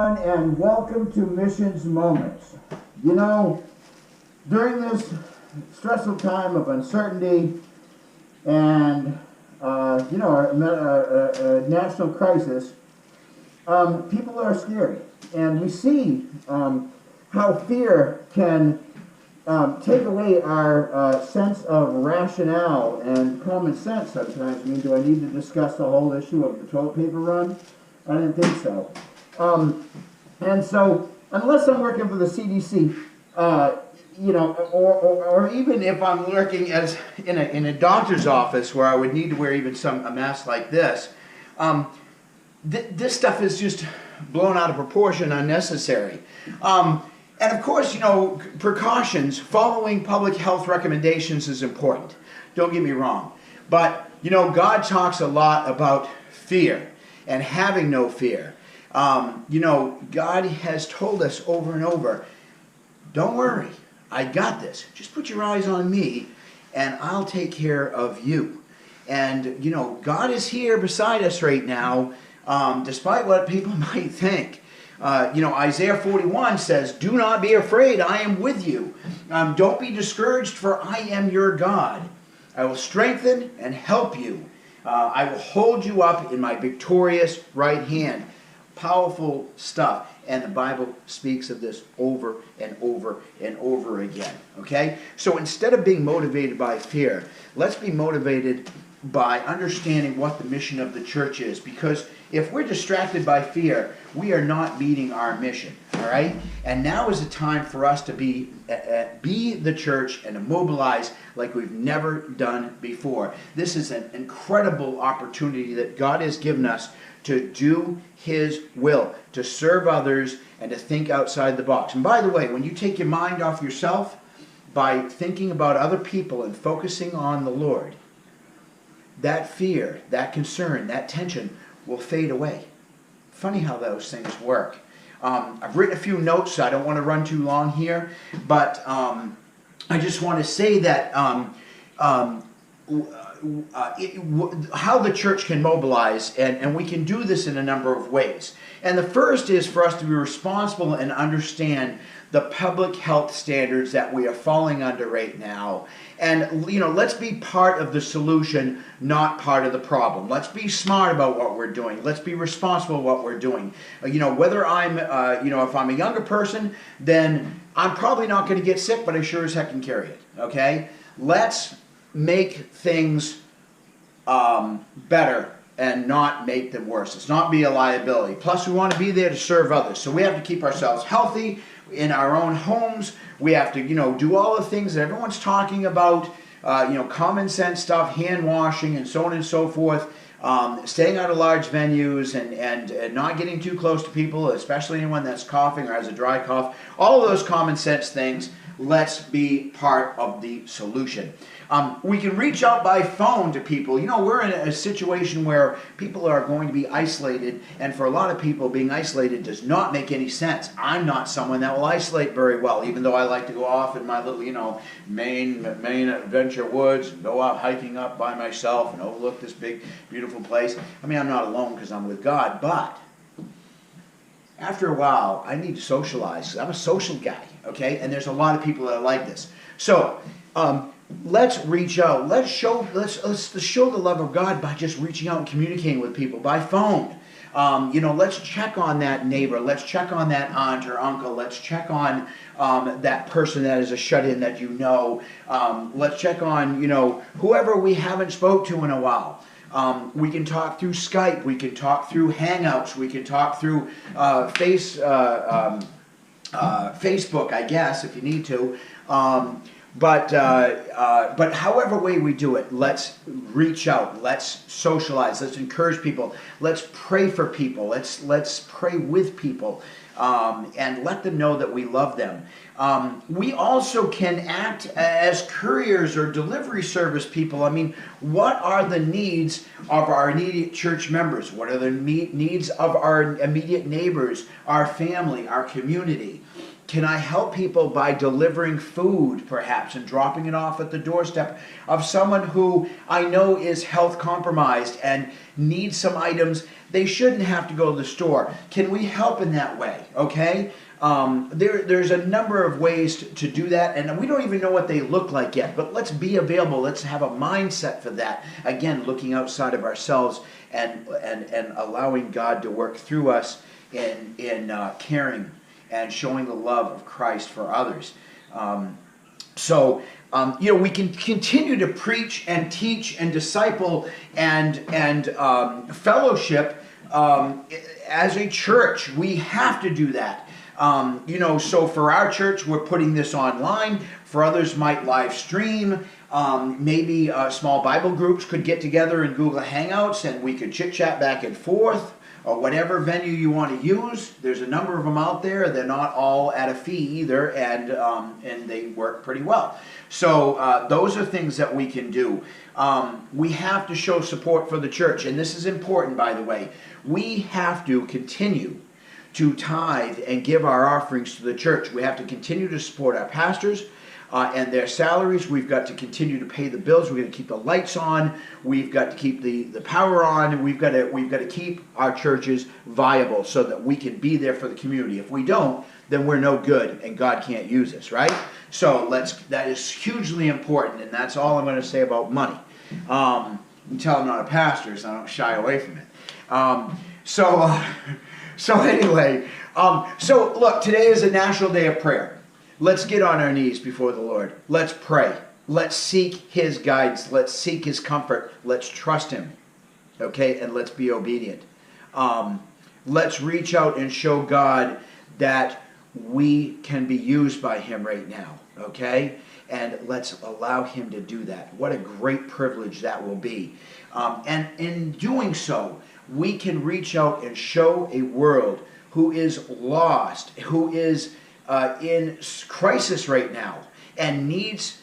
And welcome to Missions Moments. You know, during this stressful time of uncertainty and a national crisis, people are scared, and we see how fear can take away our sense of rationale and common sense sometimes. I mean, do I need to discuss the whole issue of the toilet paper run? I didn't think so. And so, unless I'm working for the CDC, or even if I'm working as in a doctor's office where I would need to wear even a mask like this, this stuff is just blown out of proportion, unnecessary. And of course, precautions, following public health recommendations is important. Don't get me wrong. But, God talks a lot about fear and having no fear. God has told us over and over, don't worry, I got this. Just put your eyes on me and I'll take care of you. And, God is here beside us right now, despite what people might think. Isaiah 41 says, do not be afraid, I am with you. Don't be discouraged, for I am your God. I will strengthen and help you. I will hold you up in my victorious right hand. Powerful stuff. And the Bible speaks of this over and over and over again. Okay? So instead of being motivated by fear, let's be motivated by understanding what the mission of the church is. Because if we're distracted by fear, we are not meeting our mission. All right? And now is the time for us to be the church and to mobilize like we've never done before. This is an incredible opportunity that God has given us to do His will, to serve others, and to think outside the box. And by the way, when you take your mind off yourself by thinking about other people and focusing on the Lord, that fear, that concern, that tension will fade away. Funny how those things work. I've written a few notes, so I don't want to run too long here, but I just want to say that how the church can mobilize, and we can do this in a number of ways. And the first is for us to be responsible and understand the public health standards that we are falling under right now. And, let's be part of the solution, not part of the problem. Let's be smart about what we're doing. Let's be responsible about what we're doing. Whether I'm, if I'm a younger person, then I'm probably not going to get sick, but I sure as heck can carry it, okay? Let's make things better and not make them worse. Let's not be a liability. Plus, we want to be there to serve others. So we have to keep ourselves healthy in our own homes. We have to, do all the things that everyone's talking about, common sense stuff, hand washing and so on and so forth, staying out of large venues and not getting too close to people, especially anyone that's coughing or has a dry cough. All of those common sense things, let's be part of the solution. We can reach out by phone to people. We're in a situation where people are going to be isolated, and for a lot of people, being isolated does not make any sense. I'm not someone that will isolate very well, even though I like to go off in my little, Maine adventure woods, and go out hiking up by myself and overlook this big, beautiful place. I mean, I'm not alone because I'm with God, but after a while, I need to socialize. I'm a social guy, okay? And there's a lot of people that are like this. So, let's reach out. Let's show the love of God by just reaching out and communicating with people by phone. Let's check on that neighbor. Let's check on that aunt or uncle. Let's check on that person that is a shut-in that you know. Let's check on, whoever we haven't spoke to in a while. We can talk through Skype. We can talk through Hangouts. We can talk through Facebook, I guess, if you need to. But however way we do it, let's reach out, let's socialize, let's encourage people, let's pray for people, let's pray with people, and let them know that we love them. We also can act as couriers or delivery service people. I mean, what are the needs of our immediate church members? What are the needs of our immediate neighbors, our family, our community? Can I help people by delivering food, perhaps, and dropping it off at the doorstep of someone who I know is health compromised and needs some items? They shouldn't have to go to the store. Can we help in that way? Okay? There's a number of ways to do that, and we don't even know what they look like yet, but let's be available. Let's have a mindset for that. Again, looking outside of ourselves and allowing God to work through us in caring and showing the love of Christ for others. We can continue to preach and teach and disciple and fellowship as a church. We have to do that. So for our church, we're putting this online. For others, might live stream. Maybe small Bible groups could get together in Google Hangouts and we could chit-chat back and forth, or whatever venue you want to use. There's a number of them out there. They're not all at a fee either, and they work pretty well. So those are things that we can do. We have to show support for the church, and this is important, by the way. We have to continue to tithe and give our offerings to the church. We have to continue to support our pastors and their salaries. We've got to continue to pay the bills. We've got to keep the lights on. We've got to keep the power on. And we've got to keep our churches viable so that we can be there for the community. If we don't, then we're no good and God can't use us, right? So that is hugely important, and that's all I'm going to say about money. You can tell I'm not a pastor, so I don't shy away from it. So look, today is a National Day of Prayer. Let's get on our knees before the Lord. Let's pray. Let's seek His guidance. Let's seek His comfort. Let's trust Him. Okay? And let's be obedient. Let's reach out and show God that we can be used by Him right now. Okay? And let's allow Him to do that. What a great privilege that will be. And in doing so, we can reach out and show a world who is lost, who is in crisis right now, and needs